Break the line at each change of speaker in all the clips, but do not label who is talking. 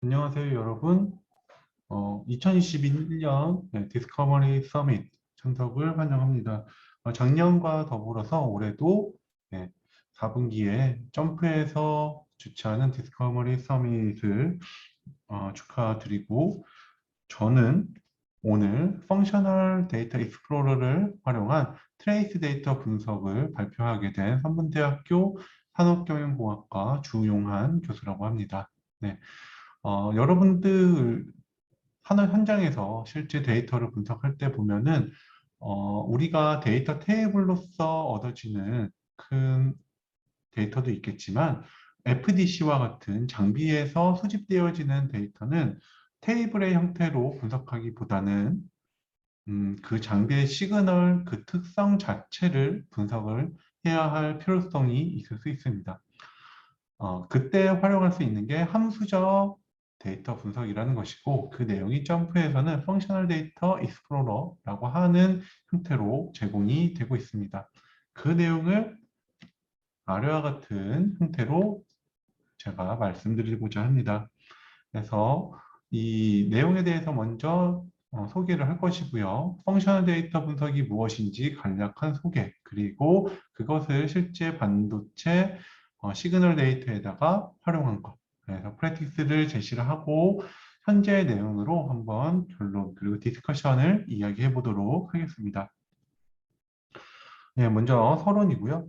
안녕하세요, 여러분. 2021년 디스커버리 서밋 참석을 환영합니다. 작년과 더불어서 올해도 4분기에 점프해서 주최하는 디스커버리 서밋을 축하드리고, 저는 오늘 펑셔널 데이터 익스플로러를 활용한 트레이스 데이터 분석을 발표하게 된 선문대학교 산업경영공학과 주용한 교수라고 합니다. 네. 여러분들 산업 현장에서 실제 데이터를 분석할 때 보면은 우리가 데이터 테이블로서 얻어지는 큰 데이터도 있겠지만 FDC와 같은 장비에서 수집되어지는 데이터는 테이블의 형태로 분석하기보다는 그 장비의 시그널, 그 특성 자체를 분석을 해야 할 필요성이 있을 수 있습니다. 그때 활용할 수 있는 게 함수적 데이터 분석이라는 것이고, 그 내용이 점프에서는 펑셔널 데이터 익스플로러라고 하는 형태로 제공이 되고 있습니다. 그 내용을 아래와 같은 형태로 제가 말씀드리고자 합니다. 그래서 이 내용에 대해서 먼저 소개를 할 것이고요. 펑셔널 데이터 분석이 무엇인지 간략한 소개, 그리고 그것을 실제 반도체 시그널 데이터에다가 활용한 것. 그래서 프랙티스를 제시를 하고 현재 내용으로 한번 결론 그리고 디스커션을 이야기해 보도록 하겠습니다. 네, 먼저 서론이고요.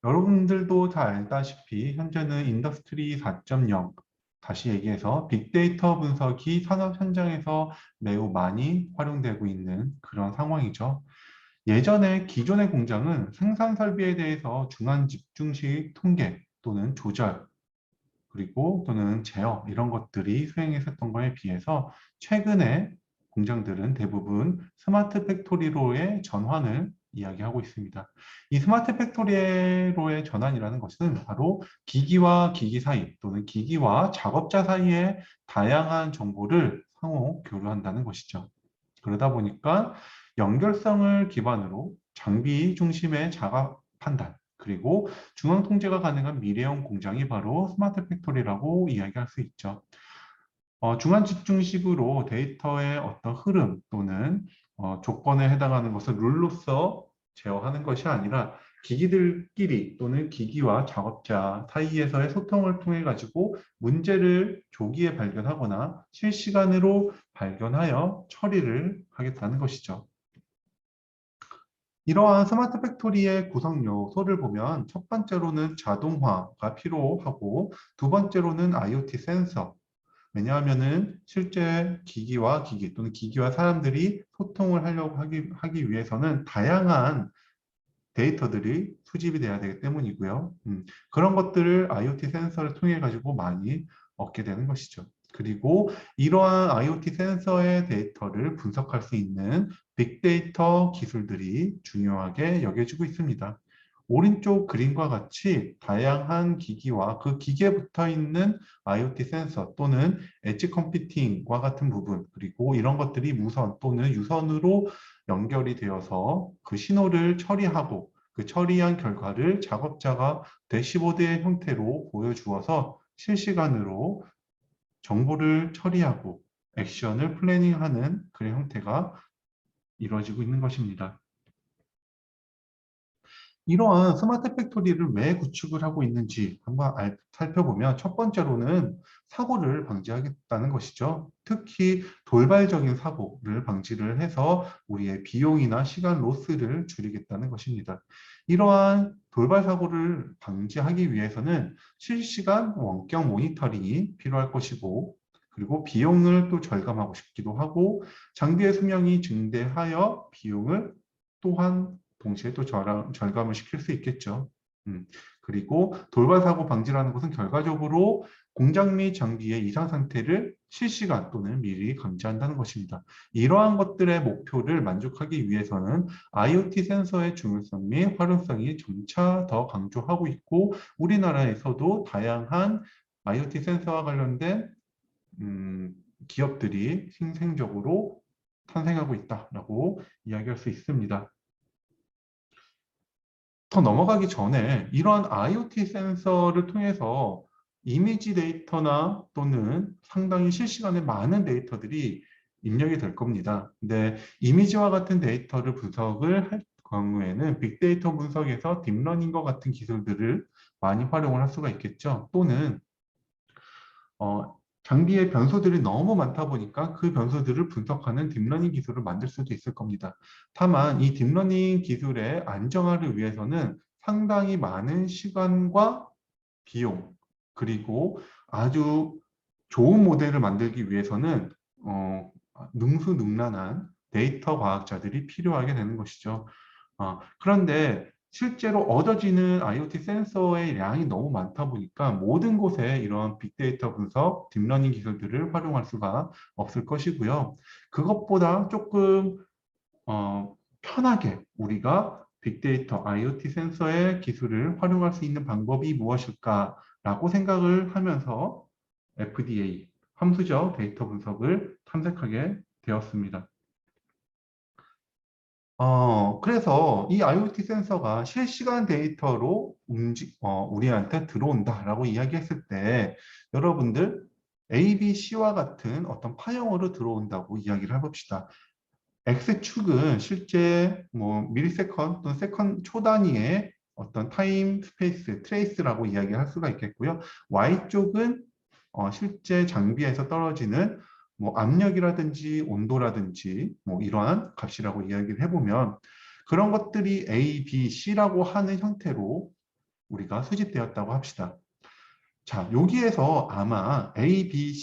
여러분들도 다 알다시피 현재는 인더스트리 4.0, 다시 얘기해서 빅데이터 분석이 산업 현장에서 매우 많이 활용되고 있는 그런 상황이죠. 예전에 기존의 공장은 생산 설비에 대해서 중간 집중식 통계 또는 조절, 그리고 또는 제어 이런 것들이 수행했었던 거에 비해서 최근에 공장들은 대부분 스마트 팩토리로의 전환을 이야기하고 있습니다. 이 스마트 팩토리로의 전환이라는 것은 바로 기기와 기기 사이 또는 기기와 작업자 사이에 다양한 정보를 상호 교류한다는 것이죠. 그러다 보니까 연결성을 기반으로 장비 중심의 자가 판단, 그리고 중앙 통제가 가능한 미래형 공장이 바로 스마트 팩토리라고 이야기할 수 있죠. 중간 집중식으로 데이터의 어떤 흐름 또는 조건에 해당하는 것을 룰로서 제어하는 것이 아니라 기기들끼리 또는 기기와 작업자 사이에서의 소통을 통해 가지고 문제를 조기에 발견하거나 실시간으로 발견하여 처리를 하겠다는 것이죠. 이러한 스마트 팩토리의 구성 요소를 보면 첫 번째로는 자동화가 필요하고 두 번째로는 IoT 센서. 왜냐하면은 실제 기기와 기기 또는 기기와 사람들이 소통을 하려고 하기 위해서는 다양한 데이터들이 수집이 돼야 되기 때문이고요. 그런 것들을 IoT 센서를 통해 가지고 많이 얻게 되는 것이죠. 그리고 이러한 IoT 센서의 데이터를 분석할 수 있는 빅데이터 기술들이 중요하게 여겨지고 있습니다. 오른쪽 그림과 같이 다양한 기기와 그 기기에 붙어 있는 IoT 센서 또는 엣지 컴퓨팅과 같은 부분, 그리고 이런 것들이 무선 또는 유선으로 연결이 되어서 그 신호를 처리하고 그 처리한 결과를 작업자가 대시보드의 형태로 보여주어서 실시간으로 정보를 처리하고 액션을 플래닝하는 그런 형태가 이루어지고 있는 것입니다. 이러한 스마트 팩토리를 왜 구축을 하고 있는지 한번 살펴보면 첫 번째로는 사고를 방지하겠다는 것이죠. 특히 돌발적인 사고를 방지를 해서 우리의 비용이나 시간 로스를 줄이겠다는 것입니다. 이러한 돌발 사고를 방지하기 위해서는 실시간 원격 모니터링이 필요할 것이고, 그리고 비용을 또 절감하고 싶기도 하고 장비의 수명이 증대하여 비용을 또한 동시에 또 절감을 시킬 수 있겠죠. 그리고 돌발 사고 방지라는 것은 결과적으로 공장 및 장비의 이상 상태를 실시간 또는 미리 감지한다는 것입니다. 이러한 것들의 목표를 만족하기 위해서는 IoT 센서의 중요성 및 활용성이 점차 더 강조하고 있고, 우리나라에서도 다양한 IoT 센서와 관련된 기업들이 신생적으로 탄생하고 있다라고 이야기할 수 있습니다. 더 넘어가기 전에 이러한 IoT 센서를 통해서 이미지 데이터나 또는 상당히 실시간에 많은 데이터들이 입력이 될 겁니다. 근데 이미지와 같은 데이터를 분석을 할 경우에는 빅데이터 분석에서 딥러닝과 같은 기술들을 많이 활용을 할 수가 있겠죠. 또는 장비의 변수들이 너무 많다 보니까 그 변수들을 분석하는 딥러닝 기술을 만들 수도 있을 겁니다. 다만 이 딥러닝 기술의 안정화를 위해서는 상당히 많은 시간과 비용, 그리고 아주 좋은 모델을 만들기 위해서는 능수능란한 데이터 과학자들이 필요하게 되는 것이죠. 그런데 실제로 얻어지는 IoT 센서의 양이 너무 많다 보니까 모든 곳에 이런 빅데이터 분석, 딥러닝 기술들을 활용할 수가 없을 것이고요. 그것보다 조금 편하게 우리가 빅데이터, IoT 센서의 기술을 활용할 수 있는 방법이 무엇일까라고 생각을 하면서 FDA, 함수적 데이터 분석을 탐색하게 되었습니다. 그래서 이 IoT 센서가 실시간 데이터로 우리한테 들어온다라고 이야기했을 때 여러분들 A, B, C와 같은 어떤 파형으로 들어온다고 이야기를 해봅시다. X축은 실제 뭐 밀리세컨 또는 세컨 초 단위의 어떤 타임 스페이스 트레이스라고 이야기할 수가 있겠고요. Y쪽은 실제 장비에서 떨어지는 뭐 압력이라든지 온도라든지 뭐 이러한 값이라고 이야기를 해보면 그런 것들이 A, B, C라고 하는 형태로 우리가 수집되었다고 합시다. 자, 여기에서 아마 A, B,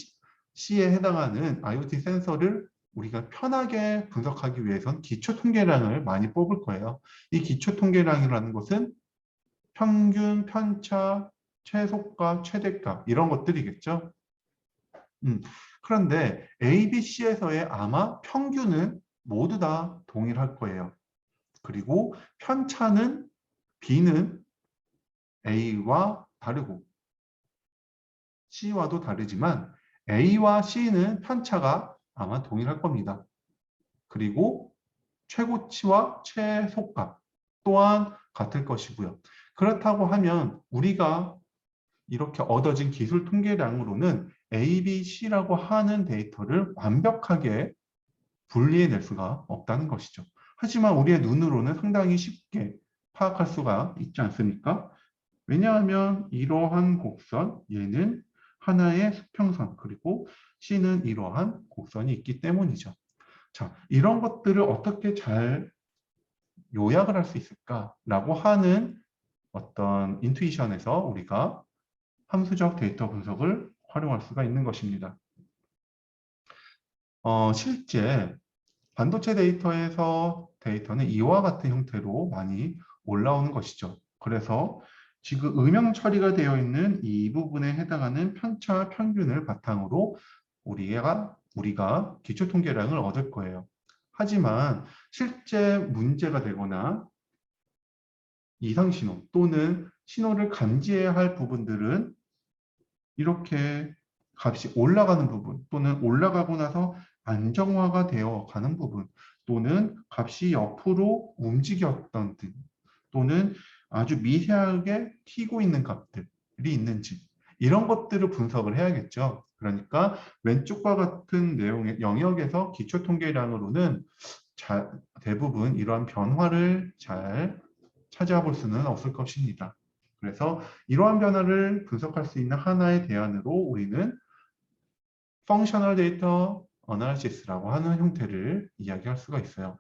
C에 해당하는 IoT 센서를 우리가 편하게 분석하기 위해선 기초 통계량을 많이 뽑을 거예요. 이 기초 통계량이라는 것은 평균, 편차, 최소값, 최대값 이런 것들이겠죠. 그런데 A, B, C에서의 아마 평균은 모두 다 동일할 거예요. 그리고 편차는 B는 A와 다르고 C와도 다르지만 A와 C는 편차가 아마 동일할 겁니다. 그리고 최고치와 최소값 또한 같을 것이고요. 그렇다고 하면 우리가 이렇게 얻어진 기술 통계량으로는 A, B, C라고 하는 데이터를 완벽하게 분리해낼 수가 없다는 것이죠. 하지만 우리의 눈으로는 상당히 쉽게 파악할 수가 있지 않습니까? 왜냐하면 이러한 곡선, 얘는 하나의 수평선, 그리고 C는 이러한 곡선이 있기 때문이죠. 자, 이런 것들을 어떻게 잘 요약을 할 수 있을까라고 하는 어떤 인투이션에서 우리가 함수적 데이터 분석을 활용할 수가 있는 것입니다. 실제 반도체 데이터는 이와 같은 형태로 많이 올라오는 것이죠. 그래서 지금 음영 처리가 되어 있는 이 부분에 해당하는 편차 평균을 바탕으로 우리가 기초 통계량을 얻을 거예요. 하지만 실제 문제가 되거나 이상 신호 또는 신호를 감지해야 할 부분들은 이렇게 값이 올라가는 부분 또는 올라가고 나서 안정화가 되어 가는 부분 또는 값이 옆으로 움직였던 등 또는 아주 미세하게 튀고 있는 값들이 있는지 이런 것들을 분석을 해야겠죠. 그러니까 왼쪽과 같은 내용의 영역에서 기초 통계량으로는 대부분 이러한 변화를 잘 찾아볼 수는 없을 것입니다. 그래서 이러한 변화를 분석할 수 있는 하나의 대안으로 우리는 펑셔널 데이터 어널리시스라고 하는 형태를 이야기할 수가 있어요.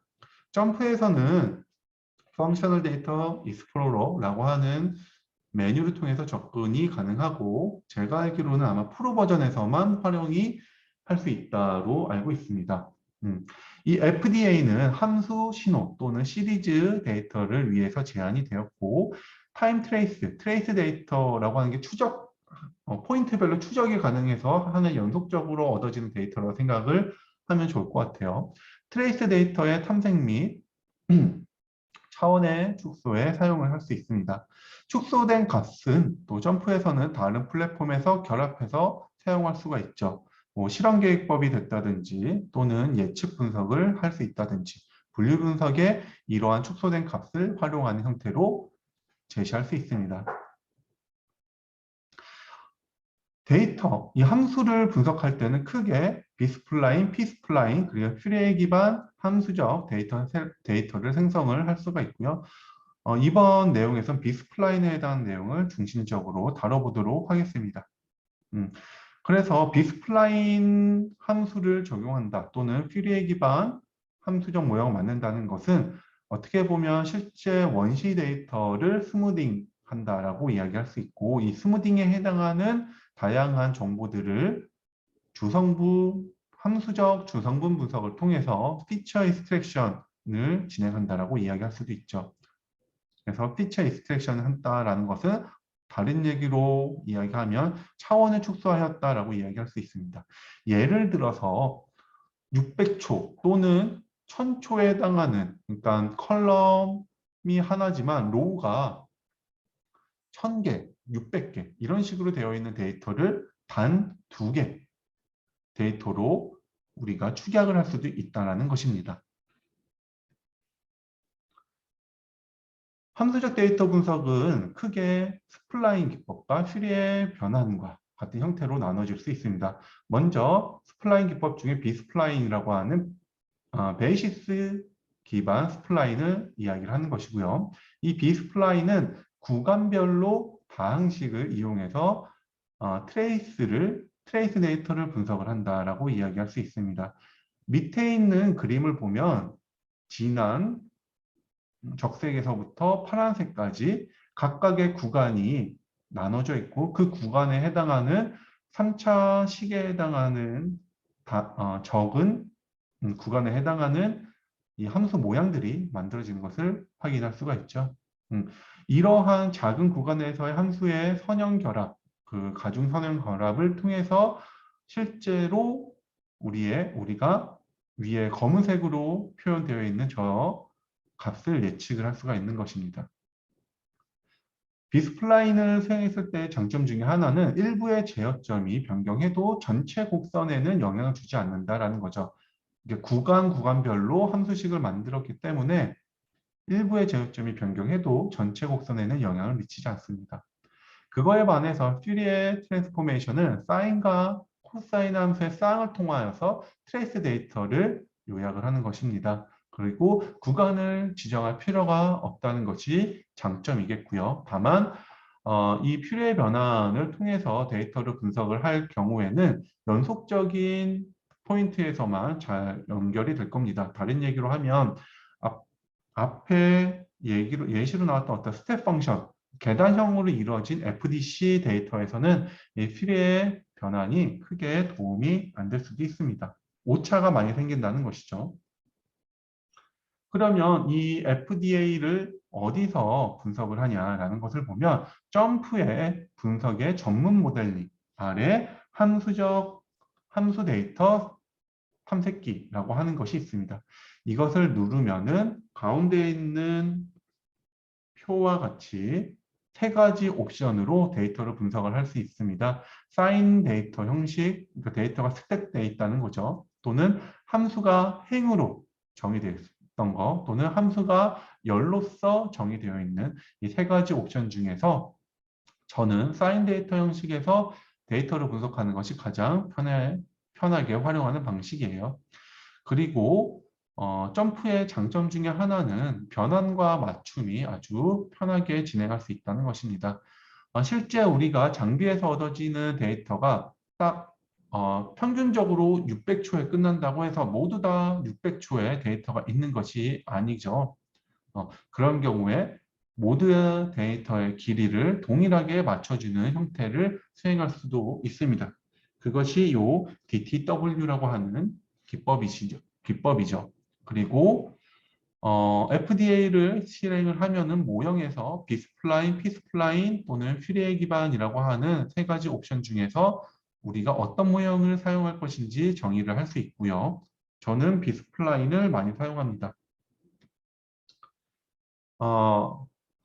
점프에서는 펑셔널 데이터 익스플로러라고 하는 메뉴를 통해서 접근이 가능하고 제가 알기로는 아마 프로 버전에서만 활용이 할 수 있다로 알고 있습니다. 이 FDA는 함수 신호 또는 시리즈 데이터를 위해서 제한이 되었고 타임 트레이스 데이터라고 하는 게 포인트별로 추적이 가능해서 하는 연속적으로 얻어지는 데이터라고 생각을 하면 좋을 것 같아요. 트레이스 데이터의 탐색 및 차원의 축소에 사용을 할 수 있습니다. 축소된 값은 또 점프에서는 다른 플랫폼에서 결합해서 사용할 수가 있죠. 뭐 실험 계획법이 됐다든지 또는 예측 분석을 할 수 있다든지 분류 분석에 이러한 축소된 값을 활용하는 형태로 제시할 수 있습니다. 데이터, 이 함수를 분석할 때는 크게 B스플라인, P스플라인, 그리고 퓨리에 기반 함수적 데이터를 생성을 할 수가 있고요. 이번 내용에선 B스플라인에 해당하는 내용을 중심적으로 다뤄보도록 하겠습니다. 그래서 B스플라인 함수를 적용한다 또는 퓨리에 기반 함수적 모형을 만든다는 것은 어떻게 보면 실제 원시 데이터를 스무딩 한다라고 이야기할 수 있고, 이 스무딩에 해당하는 다양한 정보들을 함수적 주성분 분석을 통해서 피처 익스트랙션을 진행한다라고 이야기할 수도 있죠. 그래서 피처 익스트랙션을 한다라는 것은 다른 얘기로 이야기하면 차원을 축소하였다라고 이야기할 수 있습니다. 예를 들어서 600초 또는 1000초에 해당하는, 그러니까 컬럼이 하나지만 로우가 1000개, 600개 이런 식으로 되어 있는 데이터를 단 2개 데이터로 우리가 축약을 할 수도 있다는 것입니다. 함수적 데이터 분석은 크게 스플라인 기법과 퓨리에 변환과 같은 형태로 나눠질 수 있습니다. 먼저 스플라인 기법 중에 비스플라인이라고 하는 베이시스 기반 스플라인을 이야기를 하는 것이고요. 이 비스플라인은 구간별로 다항식을 이용해서 트레이스 데이터를 분석을 한다라고 이야기할 수 있습니다. 밑에 있는 그림을 보면 진한 적색에서부터 파란색까지 각각의 구간이 나눠져 있고, 그 구간에 해당하는 3차 시계에 해당하는 적은 구간에 해당하는 이 함수 모양들이 만들어지는 것을 확인할 수가 있죠. 이러한 작은 구간에서의 함수의 선형 결합, 그 가중 선형 결합을 통해서 실제로 우리가 위에 검은색으로 표현되어 있는 저 값을 예측을 할 수가 있는 것입니다. 비스플라인을 사용했을 때 장점 중에 하나는 일부의 제어점이 변경해도 전체 곡선에는 영향을 주지 않는다라는 거죠. 이게 구간별로 함수식을 만들었기 때문에 일부의 제어점이 변경해도 전체 곡선에는 영향을 미치지 않습니다. 그거에 반해서 퓨리에 트랜스포메이션은 사인과 코사인 함수의 쌍을 통하여서 트레이스 데이터를 요약을 하는 것입니다. 그리고 구간을 지정할 필요가 없다는 것이 장점이겠고요. 다만 이 퓨리에 변환을 통해서 데이터를 분석을 할 경우에는 연속적인 포인트에서만 잘 연결이 될 겁니다. 다른 얘기로 하면 앞에 예시로 나왔던 어떤 스텝 펑션, 계단형으로 이루어진 FDC 데이터에서는 이 퓨리에 변환이 크게 도움이 안 될 수도 있습니다. 오차가 많이 생긴다는 것이죠. 그러면 이 FDA를 어디서 분석을 하냐라는 것을 보면 점프의 분석의 전문 모델링 아래 함수 데이터 탐색기라고 하는 것이 있습니다. 이것을 누르면은 가운데 있는 표와 같이 세 가지 옵션으로 데이터를 분석을 할 수 있습니다. 사인 데이터 형식, 그러니까 데이터가 스택되어 있다는 거죠. 또는 함수가 행으로 정의되어 있던 거, 또는 함수가 열로서 정의되어 있는 이 세 가지 옵션 중에서 저는 사인 데이터 형식에서 데이터를 분석하는 것이 가장 편하게 활용하는 방식이에요. 그리고 점프의 장점 중에 하나는 변환과 맞춤이 아주 편하게 진행할 수 있다는 것입니다. 실제 우리가 장비에서 얻어지는 데이터가 딱 평균적으로 600초에 끝난다고 해서 모두 다 600초의 데이터가 있는 것이 아니죠. 그런 경우에 모든 데이터의 길이를 동일하게 맞춰주는 형태를 수행할 수도 있습니다. 그것이 요 DTW라고 하는 기법이죠. 그리고 FDA를 실행을 하면은 모형에서 B스플라인, P스플라인 또는 퓨리에 기반이라고 하는 세 가지 옵션 중에서 우리가 어떤 모형을 사용할 것인지 정의를 할 수 있고요. 저는 B스플라인을 많이 사용합니다.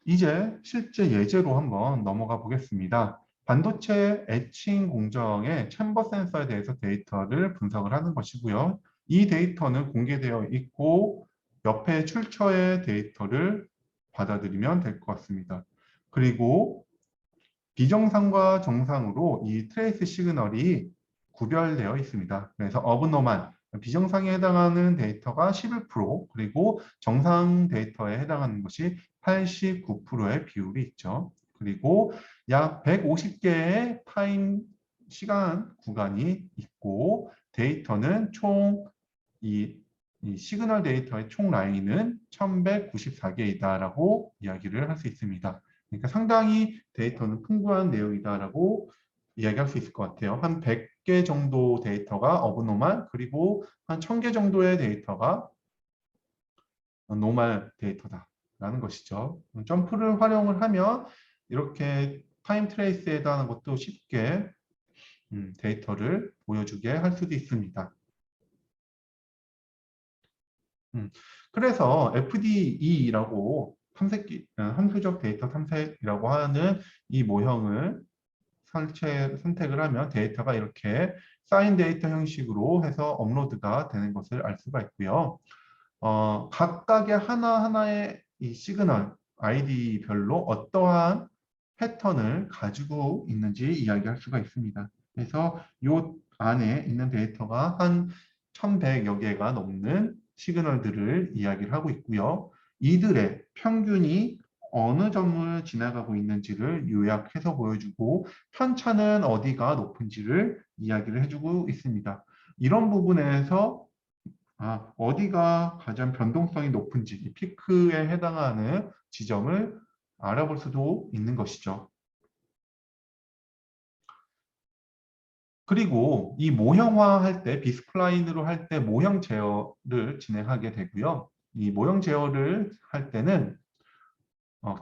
이제 실제 예제로 한번 넘어가 보겠습니다. 반도체 에칭 공정의 챔버 센서에 대해서 데이터를 분석을 하는 것이고요. 이 데이터는 공개되어 있고 옆에 출처의 데이터를 받아들이면 될 것 같습니다. 그리고 비정상과 정상으로 이 트레이스 시그널이 구별되어 있습니다. 그래서 어브노멀, 비정상에 해당하는 데이터가 11%, 그리고 정상 데이터에 해당하는 것이 89%의 비율이 있죠. 그리고 약 150개의 타임 시간 구간이 있고 데이터는 총 이 시그널 데이터의 총 라인은 1194개이다라고 이야기를 할 수 있습니다. 그러니까 상당히 데이터는 풍부한 내용이다라고 이야기할 수 있을 것 같아요. 한 100개 정도 데이터가 어브노멀, 그리고 한 1000개 정도의 데이터가 노멀 데이터다라는 것이죠. 점프를 활용을 하면 이렇게 타임 트레이스에 해당하는 것도 쉽게 데이터를 보여주게 할 수도 있습니다. 그래서 FDE라고 함수적 데이터 탐색이라고 하는 이 모형을 선택을 하면 데이터가 이렇게 쌓인 데이터 형식으로 해서 업로드가 되는 것을 알 수가 있고요. 각각의 하나하나의 이 시그널 아이디별로 어떠한 패턴을 가지고 있는지 이야기할 수가 있습니다. 그래서 이 안에 있는 데이터가 한 1100여 개가 넘는 시그널들을 이야기를 하고 있고요. 이들의 평균이 어느 점을 지나가고 있는지를 요약해서 보여주고 편차는 어디가 높은지를 이야기를 해주고 있습니다. 이런 부분에서 어디가 가장 변동성이 높은지, 이 피크에 해당하는 지점을 알아볼 수도 있는 것이죠. 그리고 이 모형화할 때, 비스플라인으로 할 때 모형 제어를 진행하게 되고요. 이 모형 제어를 할 때는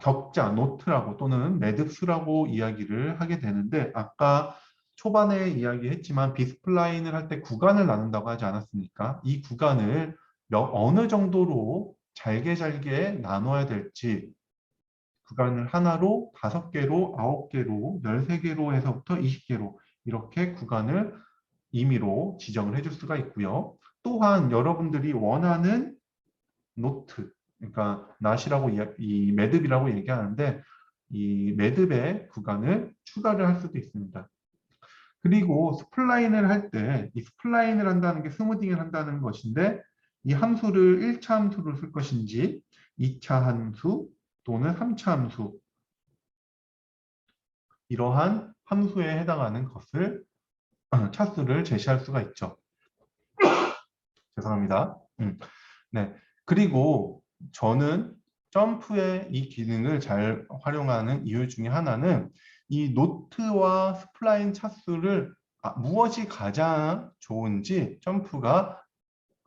격자, 노트라고 또는 매듭수라고 이야기를 하게 되는데 아까 초반에 이야기했지만 비스플라인을 할 때 구간을 나눈다고 하지 않았습니까? 이 구간을 어느 정도로 잘게 나눠야 될지 구간을 하나로, 5개로, 9개로, 13개로 해서부터 20개로 이렇게 구간을 임의로 지정을 해줄 수가 있고요. 또한 여러분들이 원하는 노트, 그러니까 낫이라고 이 매듭이라고 얘기하는데 이 매듭의 구간을 추가를 할 수도 있습니다. 그리고 스플라인을 할 때 이 스플라인을 한다는 게 스무딩을 한다는 것인데 이 함수를 1차 함수로 쓸 것인지 2차 함수 또는 3차 함수 이러한 함수에 해당하는 것을 차수를 제시할 수가 있죠. 죄송합니다. 네. 그리고 저는 점프의 이 기능을 잘 활용하는 이유 중에 하나는 이 노트와 스플라인 차수를 무엇이 가장 좋은지 점프가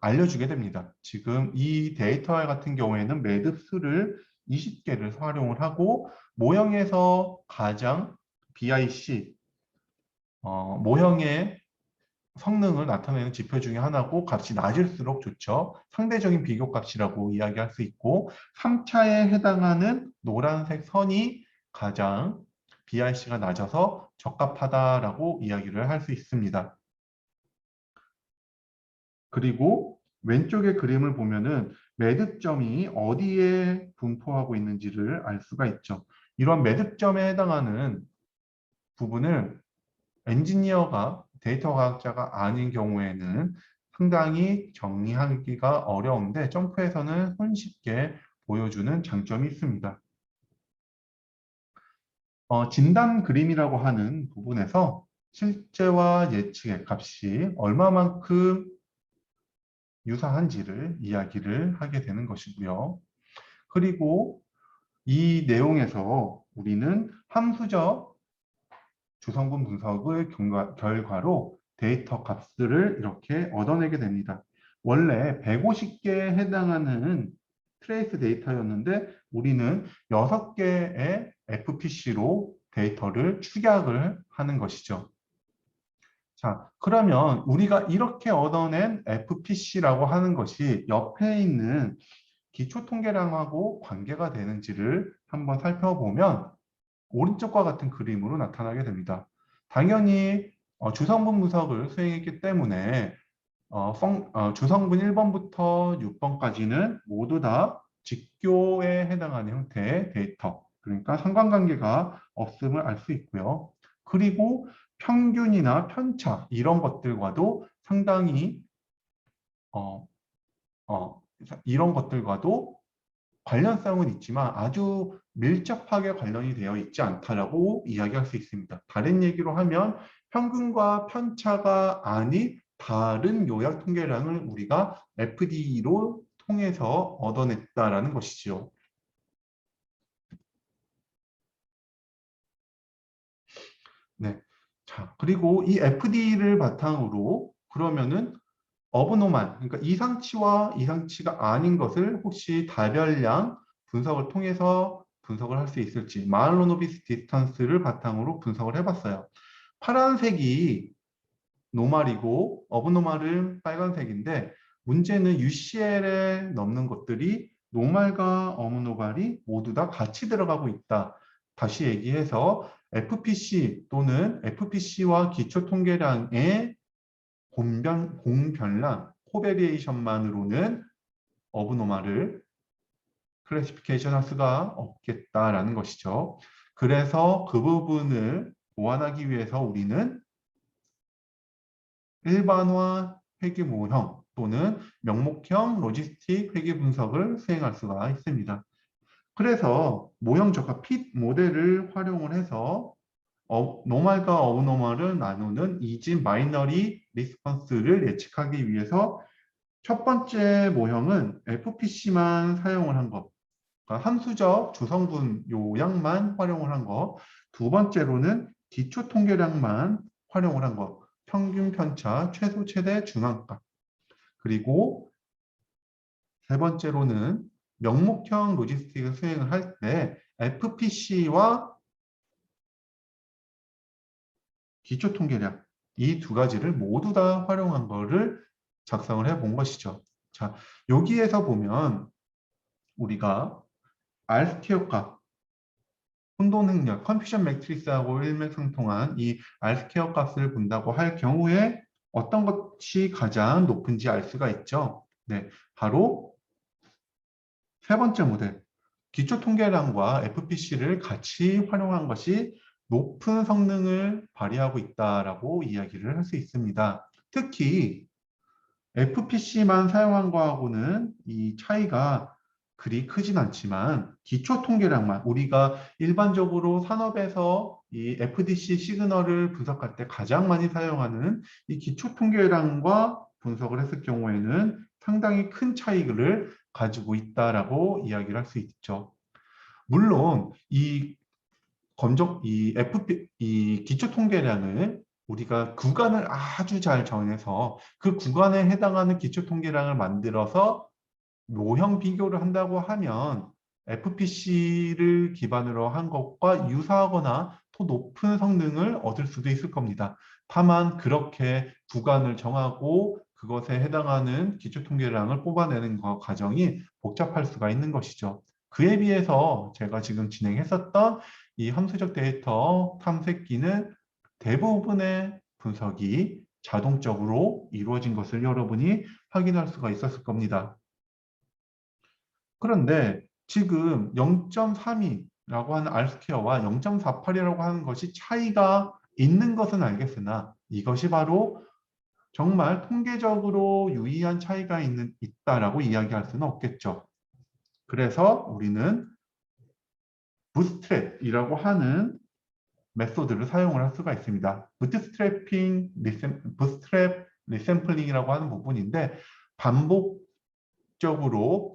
알려주게 됩니다. 지금 이 데이터 같은 경우에는 매듭수를 20개를 활용을 하고 모형에서 가장 BIC 모형의 성능을 나타내는 지표 중에 하나고 값이 낮을수록 좋죠. 상대적인 비교값이라고 이야기할 수 있고 3차에 해당하는 노란색 선이 가장 BIC가 낮아서 적합하다라고 이야기를 할 수 있습니다. 그리고 왼쪽의 그림을 보면은 매듭점이 어디에 분포하고 있는지를 알 수가 있죠. 이런 매듭점에 해당하는 부분을 엔지니어가 데이터 과학자가 아닌 경우에는 상당히 정리하기가 어려운데 점프에서는 손쉽게 보여주는 장점이 있습니다. 진단 그림이라고 하는 부분에서 실제와 예측의 값이 얼마만큼 유사한지를 이야기를 하게 되는 것이고요. 그리고 이 내용에서 우리는 함수적 주성분 분석의 결과로 데이터 값들을 이렇게 얻어내게 됩니다. 원래 150개에 해당하는 트레이스 데이터였는데 우리는 6개의 FPC로 데이터를 축약을 하는 것이죠. 자, 그러면 우리가 이렇게 얻어낸 FPC라고 하는 것이 옆에 있는 기초통계량하고 관계가 되는지를 한번 살펴보면 오른쪽과 같은 그림으로 나타나게 됩니다. 당연히 주성분 분석을 수행했기 때문에 주성분 1번부터 6번까지는 모두 다 직교에 해당하는 형태의 데이터, 그러니까 상관관계가 없음을 알 수 있고요. 그리고 평균이나 편차 이런 것들과도 상당히 어, 어, 이런 것들과도 관련성은 있지만 아주 밀접하게 관련이 되어 있지 않다라고 이야기할 수 있습니다. 다른 얘기로 하면 평균과 편차가 아닌 다른 요약 통계량을 우리가 FD로 통해서 얻어냈다라는 것이죠. 네. 자, 그리고 이 FD를 바탕으로 그러면은 어브노말, 그러니까 이상치와 이상치가 아닌 것을 혹시 다별량 분석을 통해서 분석을 할 수 있을지 마할로노비스 디스턴스를 바탕으로 분석을 해봤어요. 파란색이 노말이고 어브노말은 빨간색인데 문제는 UCL에 넣는 것들이 노말과 어브노말이 모두 다 같이 들어가고 있다. 다시 얘기해서 FPC 또는 FPC와 기초통계량의 공변량, 코베리에이션만으로는 어브노말을 클래시피케이션 할 수가 없겠다라는 것이죠. 그래서 그 부분을 보완하기 위해서 우리는 일반화 회계 모형 또는 명목형 로지스틱 회계 분석을 수행할 수가 있습니다. 그래서 모형 적합 핏 모델을 활용을 해서 노멀과 어브노멀을 나누는 이진 마이너리 리스폰스를 예측하기 위해서 첫 번째 모형은 FPC만 사용을 한 것, 그러니까 함수적 주성분 요약만 활용을 한 것, 두 번째로는 기초 통계량만 활용을 한 것, 평균 편차, 최소 최대 중앙값, 그리고 세 번째로는 명목형 로지스틱을 수행을 할 때 FPC와 기초 통계량 이 두 가지를 모두 다 활용한 거를 작성을 해 본 것이죠. 자, 여기에서 보면 우리가 R스퀘어 값, 혼돈능력, 컨퓨전 매트리스하고 일맥상통한 이 R스퀘어 값을 본다고 할 경우에 어떤 것이 가장 높은지 알 수가 있죠. 네, 바로 세 번째 모델, 기초 통계량과 FPC를 같이 활용한 것이 높은 성능을 발휘하고 있다라고 이야기를 할 수 있습니다. 특히 FPC만 사용한 거하고는 이 차이가 그리 크진 않지만 기초 통계량만 우리가 일반적으로 산업에서 이 FDC 시그널을 분석할 때 가장 많이 사용하는 이 기초 통계량과 분석을 했을 경우에는 상당히 큰 차이를 가지고 있다라고 이야기를 할 수 있죠. 물론 이 기초 통계량을 우리가 구간을 아주 잘 정해서 그 구간에 해당하는 기초 통계량을 만들어서 모형 비교를 한다고 하면 FPC를 기반으로 한 것과 유사하거나 더 높은 성능을 얻을 수도 있을 겁니다. 다만 그렇게 구간을 정하고 그것에 해당하는 기초 통계량을 뽑아내는 과정이 복잡할 수가 있는 것이죠. 그에 비해서 제가 지금 진행했었던 이 함수적 데이터 탐색기는 대부분의 분석이 자동적으로 이루어진 것을 여러분이 확인할 수가 있었을 겁니다. 그런데 지금 0.32라고 하는 R스퀘어와 0.48이라고 하는 것이 차이가 있는 것은 알겠으나 이것이 바로 정말 통계적으로 유의한 차이가 있다라고 이야기할 수는 없겠죠. 그래서 우리는 부스트랩이라고 하는 메소드를 사용을 할 수가 있습니다. 부스트랩 리샘플링이라고 하는 부분인데 반복적으로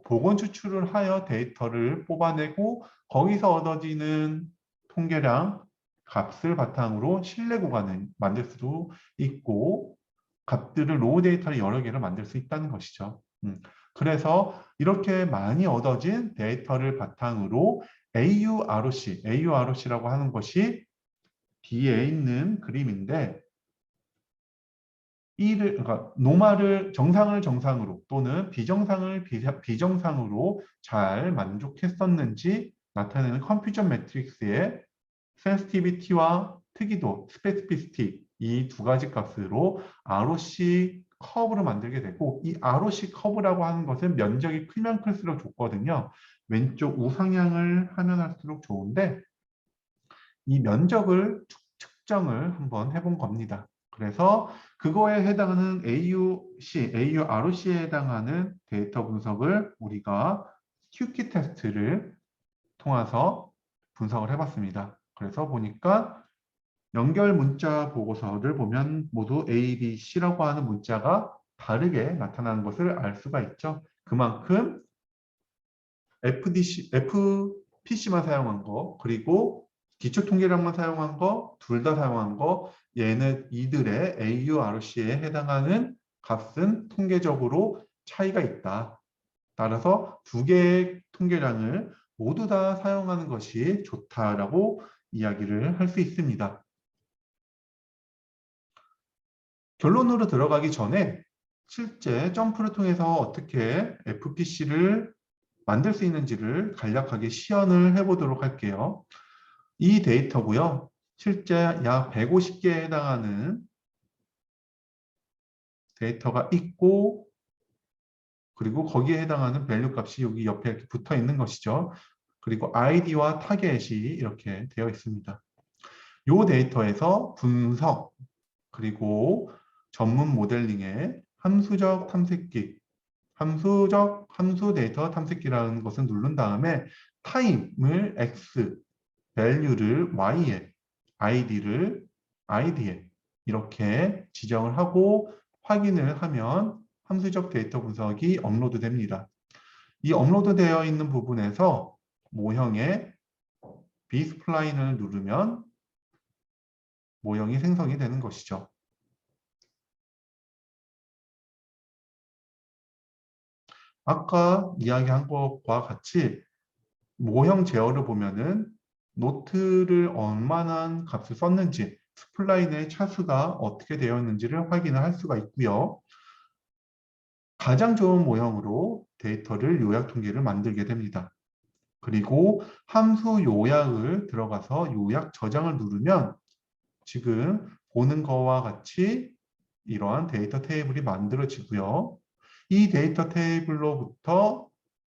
복원 추출을 하여 데이터를 뽑아내고 거기서 얻어지는 통계량 값을 바탕으로 신뢰 구간을 만들 수도 있고 값들을 로우 데이터를 여러 개를 만들 수 있다는 것이죠. 그래서 이렇게 많이 얻어진 데이터를 바탕으로 AUROC라고 하는 것이 뒤에 있는 그림인데 그러니까 노말을 정상을 정상으로 또는 비정상을 비정상으로 잘 만족했었는지 나타내는 컴퓨전 매트릭스의 센시티비티와 특이도, 스페시피시티 이 두 가지 값으로 ROC 커브를 만들게 되고 이 ROC 커브라고 하는 것은 면적이 크면 클수록 좋거든요. 왼쪽 우상향을 하면 할수록 좋은데 이 면적을 측정을 한번 해본 겁니다. 그래서 그거에 해당하는 AUC, AUROC에 해당하는 데이터 분석을 우리가 Q키 테스트를 통해서 분석을 해봤습니다. 그래서 보니까 연결 문자 보고서를 보면 모두 A, B, C라고 하는 문자가 다르게 나타나는 것을 알 수가 있죠. 그만큼 FPC만 사용한 거, 그리고 기초통계량만 사용한 거, 둘 다 사용한 거, 이들의 AURC에 해당하는 값은 통계적으로 차이가 있다. 따라서 두 개의 통계량을 모두 다 사용하는 것이 좋다라고 이야기를 할 수 있습니다. 결론으로 들어가기 전에 실제 점프를 통해서 어떻게 FPC를 만들 수 있는지를 간략하게 시연을 해보도록 할게요. 이 데이터고요. 실제 약 150개에 해당하는 데이터가 있고, 그리고 거기에 해당하는 밸류 값이 여기 옆에 이렇게 붙어 있는 것이죠. 그리고 아이디와 타겟이 이렇게 되어 있습니다. 이 데이터에서 분석, 그리고 전문 모델링의 함수적 탐색기, 함수 데이터 탐색기라는 것을 누른 다음에 타임을 X, value를 Y에, ID를 ID에 이렇게 지정을 하고 확인을 하면 함수적 데이터 분석이 업로드 됩니다. 이 업로드 되어 있는 부분에서 모형의 B스플라인을 누르면 모형이 생성이 되는 것이죠. 아까 이야기한 것과 같이 모형 제어를 보면은 노트를 얼마나 값을 썼는지, 스플라인의 차수가 어떻게 되어 있는지를 확인을 할 수가 있고요. 가장 좋은 모형으로 데이터를 요약 통계를 만들게 됩니다. 그리고 함수 요약을 들어가서 요약 저장을 누르면 지금 보는 거와 같이 이러한 데이터 테이블이 만들어지고요. 이 데이터 테이블로부터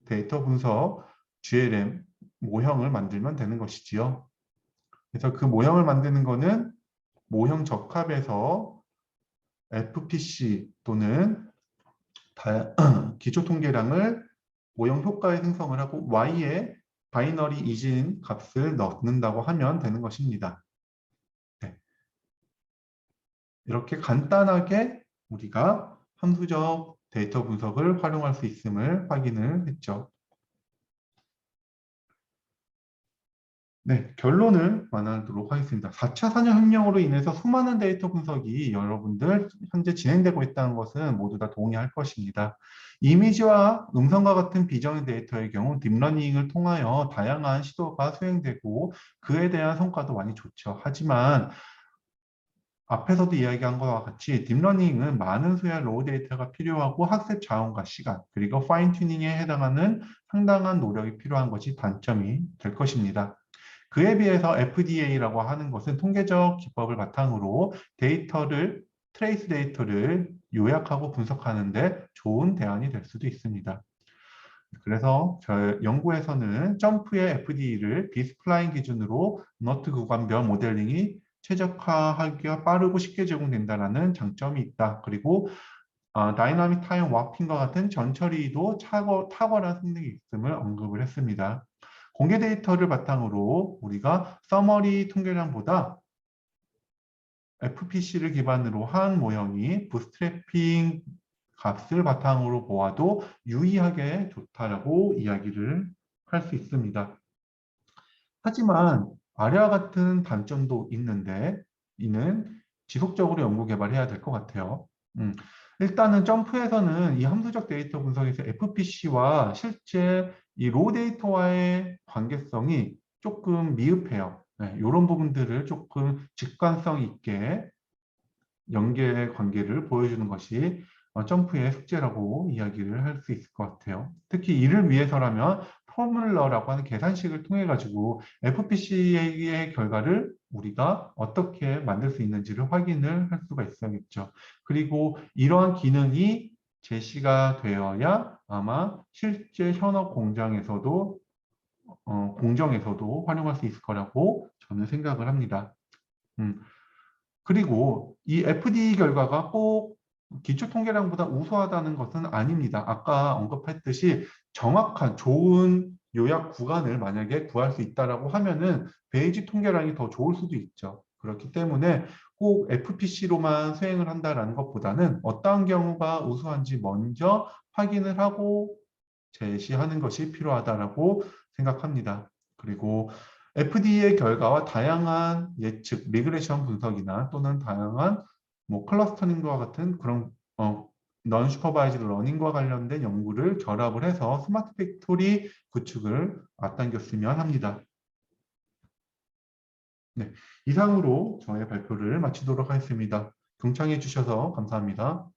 데이터 분석 GLM 모형을 만들면 되는 것이지요. 그래서 그 모형을 만드는 거는 모형 적합에서 FPC 또는 기초 통계량을 모형 효과에 생성을 하고 Y에 바이너리 이진 값을 넣는다고 하면 되는 것입니다. 네. 이렇게 간단하게 우리가 함수적 데이터 분석을 활용할 수 있음을 확인을 했죠. 네, 결론을 말하도록 하겠습니다. 4차 산업혁명으로 인해서 수많은 데이터 분석이 여러분들 현재 진행되고 있다는 것은 모두 다 동의할 것입니다. 이미지와 음성과 같은 비정의 데이터의 경우 딥러닝을 통하여 다양한 시도가 수행되고 그에 대한 성과도 많이 좋죠. 하지만 앞에서도 이야기한 것과 같이 딥러닝은 많은 수의 로우 데이터가 필요하고 학습 자원과 시간, 그리고 파인 튜닝에 해당하는 상당한 노력이 필요한 것이 단점이 될 것입니다. 그에 비해서 FDA라고 하는 것은 통계적 기법을 바탕으로 트레이스 데이터를 요약하고 분석하는데 좋은 대안이 될 수도 있습니다. 그래서 저희 연구에서는 점프의 FD를 비스플라인 기준으로 노트 구간별 모델링이 최적화하기가 빠르고 쉽게 제공된다는 장점이 있다. 그리고 다이나믹 타임 와핑과 같은 전처리도 탁월한 성능이 있음을 언급을 했습니다. 공개 데이터를 바탕으로 우리가 서머리 통계량보다 FPC를 기반으로 한 모형이 부스트래핑 값을 바탕으로 보아도 유의하게 좋다라고 이야기를 할 수 있습니다. 하지만 아래와 같은 단점도 있는데 이는 지속적으로 연구 개발해야 될 것 같아요. 일단은 점프에서는 이 함수적 데이터 분석에서 FPC와 실제 이 로 데이터와의 관계성이 조금 미흡해요. 네, 이런 부분들을 조금 직관성 있게 연계 관계를 보여주는 것이 점프의 숙제라고 이야기를 할 수 있을 것 같아요. 특히 이를 위해서라면 포뮬러라고 하는 계산식을 통해 가지고 FPC의 결과를 우리가 어떻게 만들 수 있는지를 확인을 할 수가 있어야겠죠. 그리고 이러한 기능이 제시가 되어야 아마 실제 현업 공정에서도 활용할 수 있을 거라고 저는 생각을 합니다. 그리고 이 FD 결과가 꼭 기초통계량보다 우수하다는 것은 아닙니다. 아까 언급했듯이 정확한 좋은 요약 구간을 만약에 구할 수 있다라고 하면은 베이지 통계량이 더 좋을 수도 있죠. 그렇기 때문에 꼭 FPC로만 수행을 한다라는 것보다는 어떠한 경우가 우수한지 먼저 확인을 하고 제시하는 것이 필요하다라고 생각합니다. 그리고 FD의 결과와 다양한 예측, 리그레션 분석이나 또는 다양한 뭐 클러스터링과 같은 그런 넌 슈퍼바이즈드 러닝과 관련된 연구를 결합을 해서 스마트 팩토리 구축을 앞당겼으면 합니다. 네, 이상으로 저의 발표를 마치도록 하겠습니다. 경청해 주셔서 감사합니다.